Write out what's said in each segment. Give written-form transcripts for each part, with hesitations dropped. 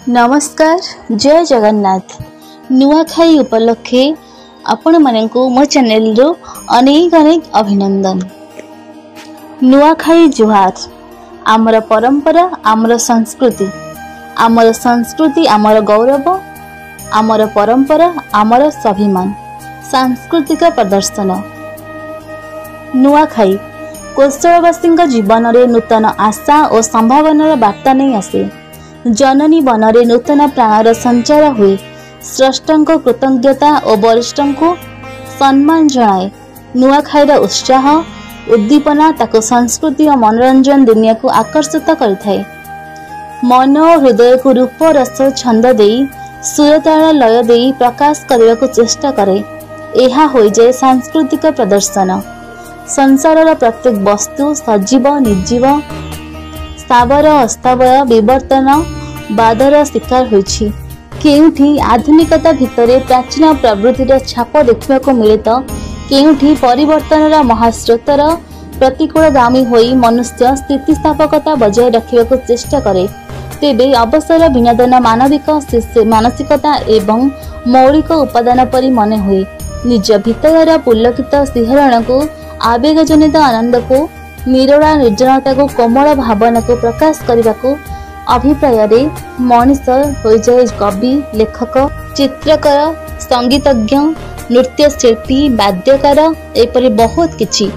नमस्कार जय जगन्नाथ। नुआखाई उपलक्षे आपण मानकु मो चैनल रो अनेक अनेक अभिनंदन। नुआखाई जुहार आमर परंपरा आमर संस्कृति आमर गौरव आमर परंपरा आमर स्वाभिमान सांस्कृतिक प्रदर्शन। नुआखाई कोशलवासी जीवन में नूतन आशा और संभावनार बार्ता नहीं आसे। जननी बनरे नूतन प्राणर संचार हुए। स्रष्टंक कृतज्ञता और वरिष्ठों को सम्मान जनाए। नुआखाईर उत्साह उद्दीपना ताको संस्कृति और मनोरंजन दुनिया को आकर्षित करिथाए। मन और हृदय को रूप रस छंद देई सुरताल लय देई प्रकाश करने को चेष्टा करे। यह हो जाए सांस्कृतिक प्रदर्शन। संसारर प्रत्येक वस्तु सजीव निर्जीव स्थावर अस्तावर विवर्तन बादर शिकार होइछि। केउठी आधुनिकता भितरे प्राचीन प्रवृत्तिर छाप देखा मिले तो केउठी परिवर्तनर महास्रोतर प्रतिकूलगामी होई मनुष्य स्थितिस्थापकता बजाय रखा चेष्टा करे। तेबे अवसर विनोदन मानसिकता एवं मौलिक उपादान परि मन हुए। निज भितर पुलकित सिहरण को आवेगजनित आनंद को निरोड़ा निर्जनता को कोमल भावना को प्रकाश करने को अभिप्राय मनीष हो जाए कवि लेखक चित्रकार संगीतज्ञ नृत्यशिल्पी वाद्यकार एपरी बहुत किछि।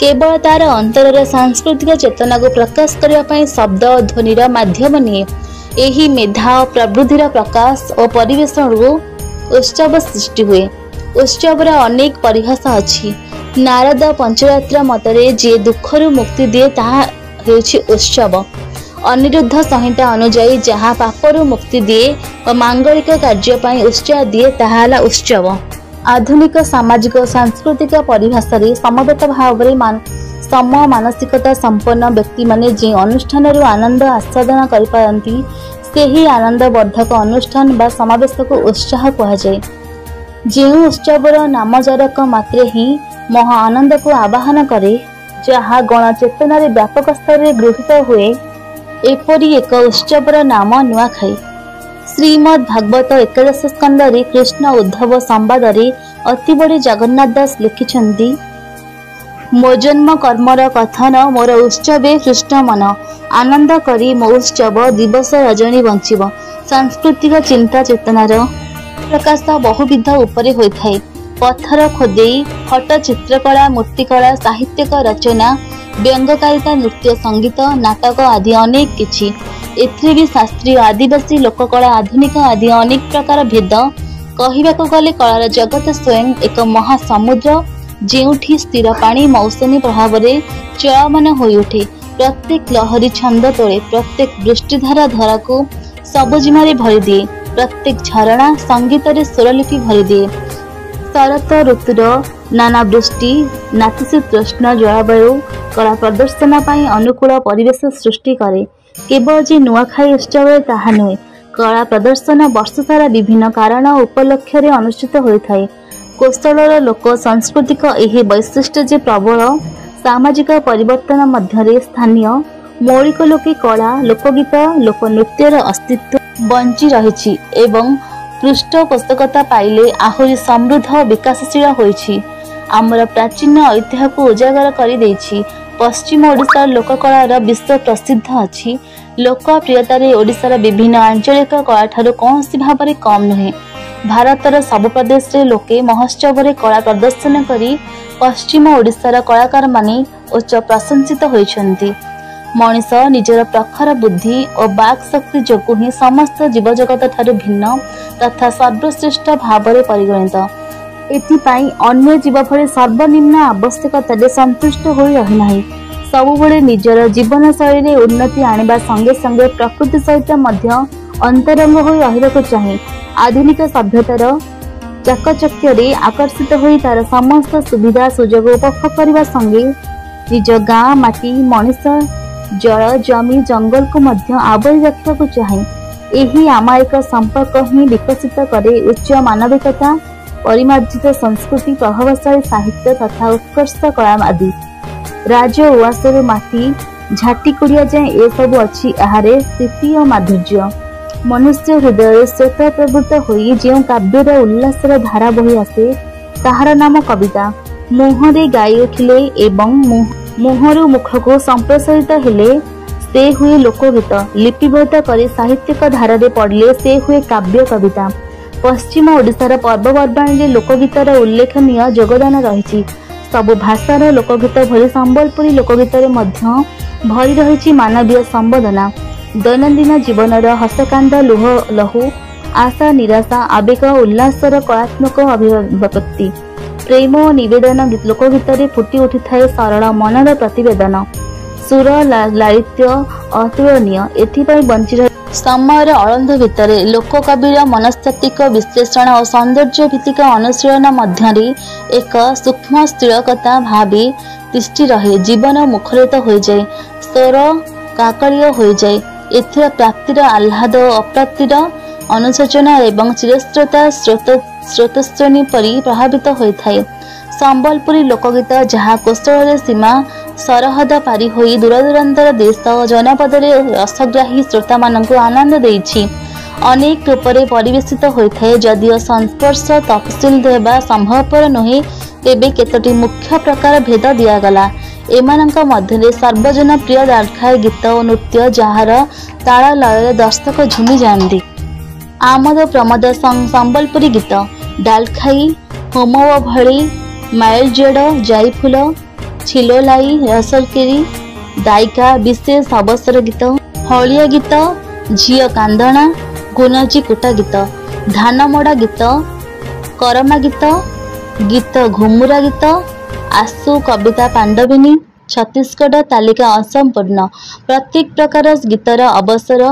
केवल तार अंतरर सांस्कृतिक चेतना को प्रकाश करने शब्द ध्वनिर माध्यम निए। एही मेधा प्रवृत्तिर प्रकाश और परिवेशन उत्सव सृष्टि हुए। उत्सवर अनेक परिभाषा अछि। नारद पंचरात्र मतरे जे दुखरु मुक्ति दिए ताहा हेउछि उत्सव। अनिरुद्ध संहिता अनुଯାयी जहाँ पापरु मुक्ति दिए और मांगलिक कार्य पई उत्साह दिए ताहा उत्सव। आधुनिक सामाजिक और सांस्कृतिक परिभाषा समवेत भाव सम मानसिकता संपन्न व्यक्ति माने जे अनुष्ठान आनंद आस्वादन करि पारंती सेही आनंदवर्धक अनुष्ठान बा समावेश को उत्साह कहा जाए। जो उत्सवर नामजारक मात्रे ही महा आनंद को आवाहन करे जहाँ गण चेतना व्यापक स्तर में गृहीत हुए। एपरी एक उत्सवर नाम नुआखाई। श्रीमद् भागवत 11 स्कंदरे कृष्ण उद्धव संवाद अति बड़ी जगन्नाथ दास लिखिछन्ति मो जन्म कर्मर कथन मोर उत्सवे कृष्ण मन आनंद करी मो उत्सव दिवस रजनी बंचिब। सांस्कृतिक चिंता चेतनार प्रकाश बहुविध उपरे होइथाए। पत्थर खोदेई फट चित्रकला मूर्तिकला साहित्यिक रचना व्यंगकारिता नृत्य संगीत नाटक आदि अनेक किछि। एथिरे भी शास्त्रीय आदिवासी लोककला आधुनिक आदि अनेक प्रकार भेद कहिबाको गले कलार जगत स्वयं एक महासमुद्र जेउठी स्थिर पानी मौसमी प्रभाव चलमान होई उठे। प्रत्येक लहरी छंद तोड़े प्रत्येक वृष्टिधारा धरा को सबुजिमारे भरी दिए। प्रत्येक झरणा संगीत स्वरलिपि भरी दिए। शरत ऋतुर नाना वृष्टि नातिशीतोष्ण जलवायु कला प्रदर्शन पाई अनुकूल परिवेश सृष्टि करे। केवल जे नुआखाई उत्सव ताहा नुहे कला प्रदर्शन वर्ष सारा विभिन्न कारण उपलक्ष्य अनुष्ठित होता है। कोशलर लोक सांस्कृतिक यही वैशिष्ट्य जे प्रबल सामाजिक परिवर्तन मध्य स्थानीय मौलिक लोके कला लोकगीत लोकनृत्यर अस्तित्व बंची रही एवं पृष्ठपोषकता पाइले आहुरी समृद्ध विकासशील होइछि। आमर प्राचीन ऐतिह्य को उजागर कर देछि। पश्चिम ओडिशार लोककलार विश्व प्रसिद्ध अछि। लोकप्रियतार ओडिशार विभिन्न आंचलिक कला ठारू कौनसी भाव में कम नुहे। भारतर सब प्रदेश रे लोके महोत्सव रे कला प्रदर्शन करी पश्चिम ओडिशार कलाकार माने उच्च प्रशंसित होइछन्ति। मनीष निजर प्रखर बुद्धि और बाक शक्ति जोगु ही समस्त जीवजगत ठारू भिन्न तथा सर्वश्रेष्ठ भाव में परिगणित। एथिपाई अन्य जीव भले सर्वनिम्न आवश्यकता संतुष्ट हो रही नहीं। सबुबले निजर जीवन शैली उन्नति आनिबा संगे संगे प्रकृति सहित मध्य अंतरंग हो रहिबाकु चाहे। आधुनिक सभ्यतार चाकचक्य आकर्षित हो तार समस्त सुविधा सुजोग उपभोग करने संगे निज गाँ माटी मनीष जल जमी जंगल को मध्य आवरी रखा चाहे। यही आमायिक संपर्क ही विकसित करे उच्च मानविकता परिमार्जित संस्कृति प्रभावशाली साहित्य तथा उत्कृष्ट कला आदि। राज उआसरू माटी झाटी कुड़िया जाए ए सब अच्छी यारे स्थिति और माधुर्य। मनुष्य हृदय स्रोत प्रवृत्त होई जो काव्यर उल्लासर धारा बही आसे ताहार नाम कविता। मुहरे गाई उठिले एवं मुहरु मुख को संप्रसारित हेले से हुए लोकगीत। लिपिबद्ध कर साहित्यिक धारा पढ़ले से हुए काव्य कविता। पश्चिम ओडिशार पर्वपर्वाणी लोकगीतर उल्लेखनीय योगदान रही। सबु भाषार लोकगीत भली संबलपुरी लोकगीत भरी रही मानवीय संवेदना। दैनंदिन जीवन हसकांद लुह लहू आशा निराशा आवेग उल्लासर कलात्मक अभिव्यक्ति। प्रेम और निवेदन लोकगीत फुटी उठी थाए सरल मनर प्रतिवेदन। सुर लालित्य अतुलनीय एथिपाई बंची रही समय अळंध भितर लोककविर मनस्तात्विक विश्लेषण और सौंदर्य भित्तिक अनुशीलन मध्य एक सूक्ष्म स्थिरकता भावी तिष्ठि रहे। जीवन मुखरित हो जाए, स्वर काकड़ीय हो जाए। एथिर प्राप्तिर आह्लाद अप्राप्तिर अनुशोचना एवं चिरस्रोता स्रोतस्विनी परी प्रभावित होता है। संबलपुरी लोकगीत जहाँ कौशल सीमा सरहद पारी होई दूरदूरांतर देश और जनपद रसग्राही श्रोता मानक आनंद देछि। अनेक रूपरे परिवेशित होता है। जदिओ संस्पर्श तफसिल देवा संभवपर नुहे तेबे केतोटी मुख्य प्रकार भेद दियागला। एमानंक मध्यरे सर्वजन प्रिय डालखाई गीत और नृत्य जार ताल लय दर्शक झुमी जाती। आमोद प्रमोद संबलपुरी गीत डालखाई होमव भली माइलजेड जाईफुल छिलोलाई रसलकेरी दायिका विशेष अवसर गीत हलिया गीत झियो कांदणा गुनजी कुटा गीत धानमोड़ा गीत करमा गीत गीत घुमुरा गीत आसु कविता पांडविनी छत्तीसगढ़ तालिका असंपूर्ण। प्रत्येक प्रकार गीतर अवसर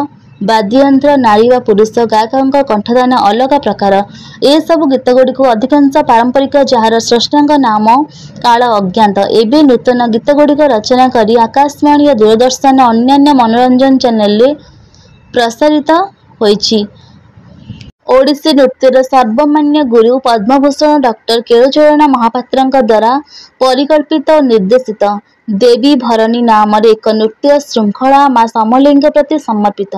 वाद्ययंत्र नारी व पुरुष गायकों कंठदान अलग प्रकार। ए सब गीत गुड़ी अधिकांश पारंपरिक जार स्रष्टा नाम काल अज्ञात। एवं नूतन गीत गुड़िक रचना कर आकाशवाणी और दूरदर्शन अन्यान्य मनोरंजन चैनल प्रसारित होइछि। ओडिसी नृत्यर सर्वमान्य गुरु पद्मभूषण डॉक्टर केळुचरण महापात्र द्वारा परिकल्पित और निर्देशित देवी भरणी नाम एक नृत्य श्रृंखला मां समलेंगे प्रति समर्पित।